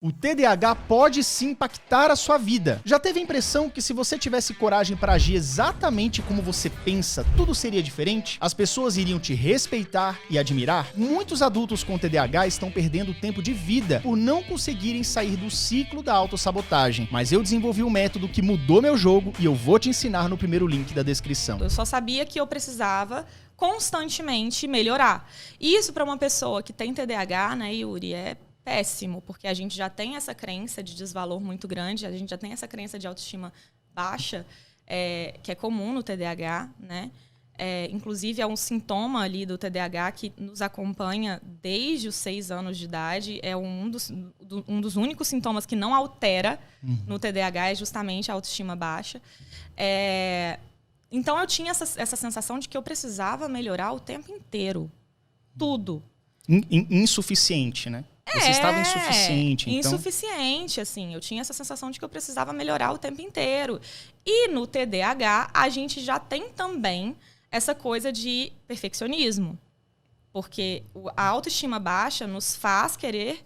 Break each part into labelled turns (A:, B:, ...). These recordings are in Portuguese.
A: O TDAH pode sim impactar a sua vida. Já teve a impressão que se você tivesse coragem para agir exatamente como você pensa, tudo seria diferente? As pessoas iriam te respeitar e admirar? Muitos adultos com TDAH estão perdendo tempo de vida por não conseguirem sair do ciclo da autossabotagem. Mas eu desenvolvi um método que mudou meu jogo e eu vou te ensinar no primeiro link da descrição.
B: Eu só sabia que eu precisava constantemente melhorar. E isso para uma pessoa que tem TDAH, né, Yuri, é péssimo, porque a gente já tem essa crença de desvalor muito grande, a gente já tem essa crença de autoestima baixa, que é comum no TDAH, né? Inclusive, é um sintoma ali do TDAH que nos acompanha desde os 6 anos de idade. É um dos únicos sintomas que não altera no TDAH, é justamente a autoestima baixa. Então, eu tinha essa sensação de que eu precisava melhorar o tempo inteiro. Tudo.
A: Insuficiente, né? Você estava insuficiente, então...
B: Insuficiente, assim. Eu tinha essa sensação de que eu precisava melhorar o tempo inteiro. E no TDAH, a gente já tem também essa coisa de perfeccionismo. Porque a autoestima baixa nos faz querer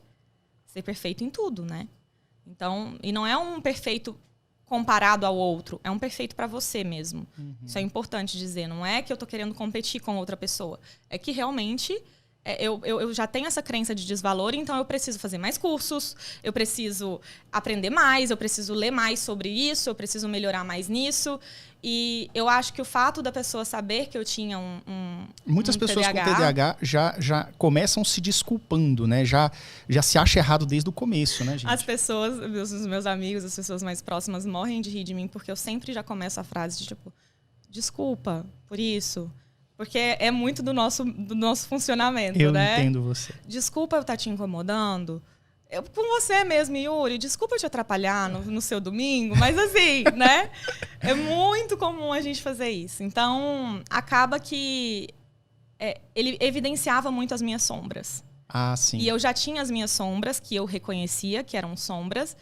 B: ser perfeito em tudo, né? Então, e não é um perfeito comparado ao outro, é um perfeito para você mesmo. Isso é importante dizer. Não é que eu tô querendo competir com outra pessoa. É que realmente... Eu já tenho essa crença de desvalor, então eu preciso fazer mais cursos, eu preciso aprender mais, eu preciso ler mais sobre isso, eu preciso melhorar mais nisso. E eu acho que o fato da pessoa saber que eu tinha
A: Muitas pessoas com TDAH já começam se desculpando, né? Já se acha errado desde o começo, né, gente?
B: As pessoas, os meus amigos, as pessoas mais próximas morrem de rir de mim, porque eu sempre já começo a frase de tipo, desculpa por isso. Porque é muito do nosso funcionamento, né?
A: Eu entendo você.
B: Desculpa eu estar te incomodando. Com você mesmo, Yuri, desculpa eu te atrapalhar no seu domingo, mas assim, né? É muito comum a gente fazer isso. Então, acaba que ele evidenciava muito as minhas sombras.
A: Ah, sim.
B: E eu já tinha as minhas sombras, que eu reconhecia que eram sombras.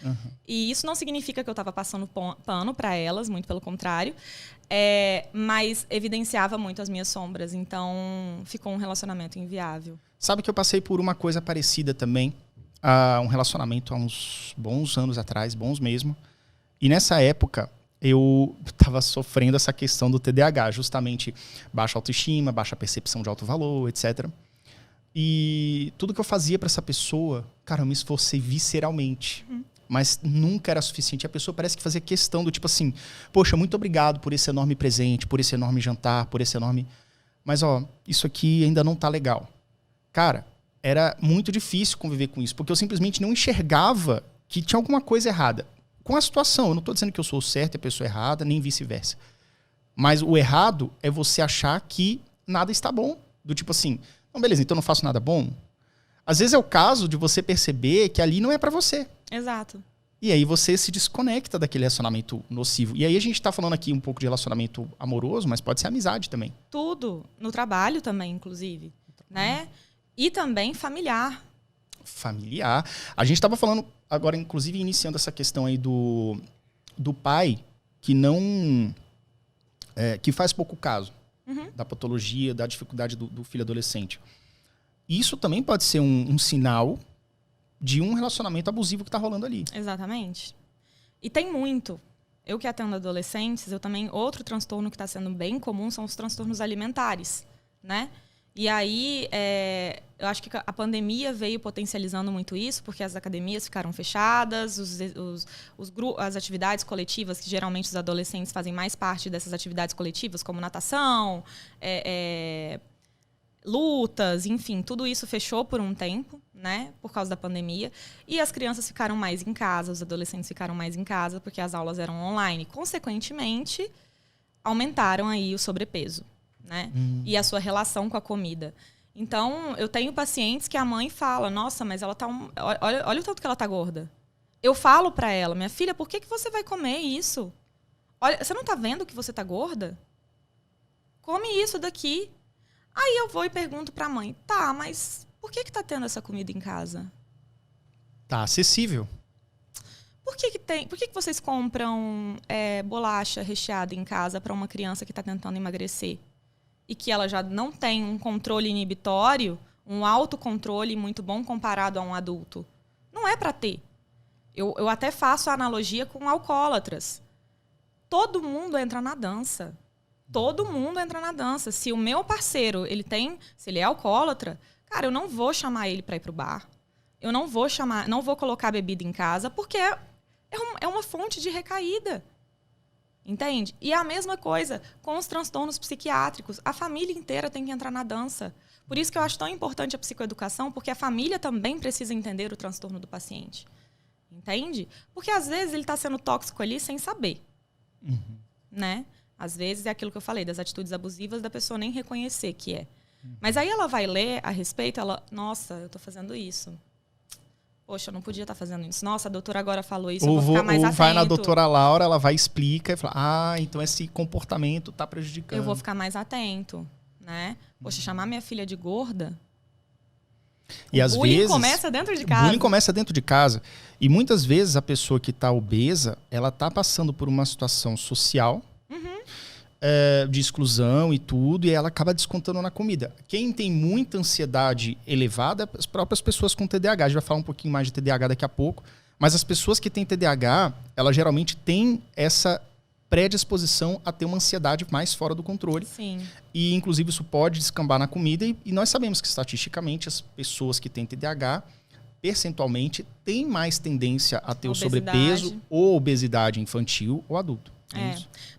B: E isso não significa que eu estava passando pano para elas, muito pelo contrário. Mas evidenciava muito as minhas sombras. Então, ficou um relacionamento inviável.
A: Sabe que eu passei por uma coisa parecida também. Um relacionamento há uns bons anos atrás, bons mesmo. E nessa época, eu estava sofrendo essa questão do TDAH. Justamente baixa autoestima, baixa percepção de alto valor, etc. E tudo que eu fazia para essa pessoa, cara, eu me esforcei visceralmente. Mas nunca era suficiente. A pessoa parece que fazia questão do tipo assim, poxa, muito obrigado por esse enorme presente, por esse enorme jantar, por esse enorme... Mas, ó, isso aqui ainda não tá legal. Cara, era muito difícil conviver com isso, porque eu simplesmente não enxergava que tinha alguma coisa errada. Com a situação, eu não tô dizendo que eu sou o certo e a pessoa errada, nem vice-versa. Mas o errado é você achar que nada está bom. Do tipo assim, não, beleza, então eu não faço nada bom. Às vezes é o caso de você perceber que ali não é pra você.
B: Exato.
A: E aí você se desconecta daquele relacionamento nocivo. E aí a gente tá falando aqui um pouco de relacionamento amoroso, mas pode ser amizade também.
B: Tudo. No trabalho também, inclusive. Né? E também familiar.
A: Familiar. A gente tava falando agora, inclusive, iniciando essa questão aí do pai que não... que faz pouco caso da patologia, da dificuldade do filho adolescente. Isso também pode ser um sinal de um relacionamento abusivo que tá rolando ali.
B: Exatamente. E tem muito. Eu que atendo adolescentes, eu também... Outro transtorno que está sendo bem comum são os transtornos alimentares, né? E aí, eu acho que a pandemia veio potencializando muito isso, porque as academias ficaram fechadas, as atividades coletivas, que geralmente os adolescentes fazem mais parte dessas atividades coletivas, como natação, lutas, enfim, tudo isso fechou por um tempo, né, por causa da pandemia, e as crianças ficaram mais em casa, os adolescentes ficaram mais em casa, porque as aulas eram online. Consequentemente, aumentaram aí o sobrepeso, né, e a sua relação com a comida. Então, eu tenho pacientes que a mãe fala, nossa, mas ela tá olha o tanto que ela tá gorda. Eu falo pra ela, minha filha, por que você vai comer isso? Olha, você não tá vendo que você tá gorda? Come isso daqui. Aí eu vou e pergunto pra mãe, tá, mas por que tá tendo essa comida em casa?
A: Tá acessível.
B: Por que vocês compram bolacha recheada em casa pra uma criança que tá tentando emagrecer? E que ela já não tem um controle inibitório, um autocontrole muito bom comparado a um adulto? Não é pra ter. Eu até faço a analogia com alcoólatras. Todo mundo entra na dança. Todo mundo entra na dança. Se o meu parceiro, se ele é alcoólatra, cara, eu não vou chamar ele para ir pro bar. Eu não vou colocar bebida em casa, porque é uma fonte de recaída. Entende? E é a mesma coisa com os transtornos psiquiátricos. A família inteira tem que entrar na dança. Por isso que eu acho tão importante a psicoeducação, porque a família também precisa entender o transtorno do paciente. Entende? Porque às vezes ele está sendo tóxico ali sem saber. Né? Às vezes é aquilo que eu falei, das atitudes abusivas da pessoa nem reconhecer que é. Mas aí ela vai ler a respeito, nossa, eu estou fazendo isso. Poxa, eu não podia estar fazendo isso. Nossa, a doutora agora falou isso, eu vou ficar mais atento.
A: Vai na doutora Laura, ela vai explica e fala, então esse comportamento está prejudicando.
B: Eu vou ficar mais atento, né? Poxa, chamar minha filha de gorda...
A: E às vezes,
B: começa dentro de casa.
A: O bullying começa dentro de casa. E muitas vezes a pessoa que está obesa, ela está passando por uma situação social, de exclusão e tudo, e ela acaba descontando na comida. Quem tem muita ansiedade elevada, as próprias pessoas com TDAH. A gente vai falar um pouquinho mais de TDAH daqui a pouco. Mas as pessoas que têm TDAH, elas geralmente têm essa predisposição a ter uma ansiedade mais fora do controle.
B: Sim.
A: E, inclusive, isso pode descambar na comida. E nós sabemos que, estatisticamente, as pessoas que têm TDAH, percentualmente, têm mais tendência a ter o sobrepeso ou obesidade infantil ou adulto.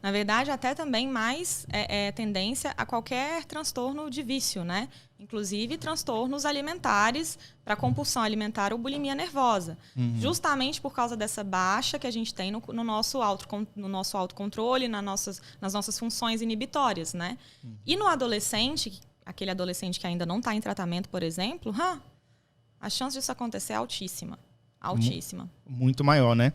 B: Na verdade, até também mais tendência a qualquer transtorno de vício, né? Inclusive transtornos alimentares para compulsão alimentar ou bulimia nervosa. Justamente por causa dessa baixa que a gente tem no nosso autocontrole, nas nossas funções inibitórias, né? E no adolescente, aquele adolescente que ainda não está em tratamento, por exemplo, a chance disso acontecer é altíssima. Altíssima.
A: Muito maior, né?